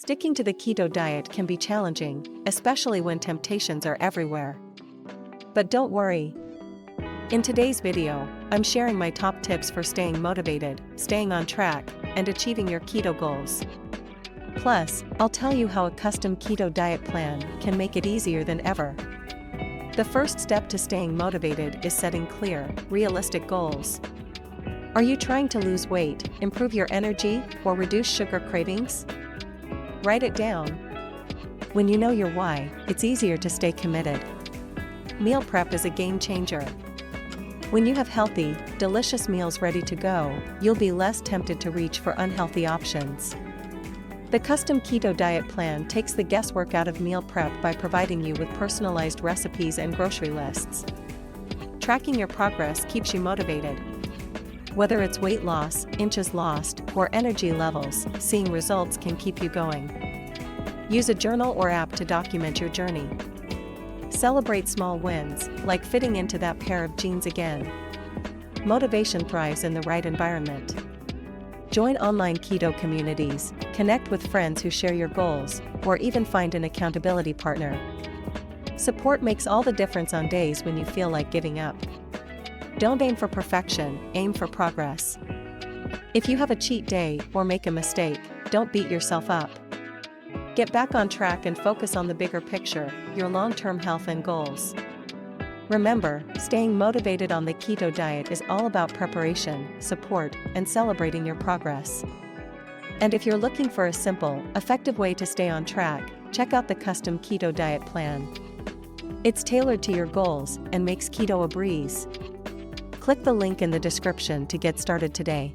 Sticking to the keto diet can be challenging, especially when temptations are everywhere. But don't worry. In today's video, I'm sharing my top tips for staying motivated, staying on track, and achieving your keto goals. Plus, I'll tell you how a custom keto diet plan can make it easier than ever. The first step to staying motivated is setting clear, realistic goals. Are you trying to lose weight, improve your energy, or reduce sugar cravings? Write it down. When you know your why, it's easier to stay committed. Meal prep is a game changer. When you have healthy, delicious meals ready to go, you'll be less tempted to reach for unhealthy options. The custom keto diet plan takes the guesswork out of meal prep by providing you with personalized recipes and grocery lists. Tracking your progress keeps you motivated. Whether it's weight loss, inches lost, or energy levels, seeing results can keep you going. Use a journal or app to document your journey. Celebrate small wins, like fitting into that pair of jeans again. Motivation thrives in the right environment. Join online keto communities, connect with friends who share your goals, or even find an accountability partner. Support makes all the difference on days when you feel like giving up. Don't aim for perfection, aim for progress. If you have a cheat day or make a mistake, don't beat yourself up. Get back on track and focus on the bigger picture, your long-term health and goals. Remember, staying motivated on the keto diet is all about preparation, support, and celebrating your progress. And if you're looking for a simple, effective way to stay on track, check out the custom keto diet plan. It's tailored to your goals and makes keto a breeze. Click the link in the description to get started today.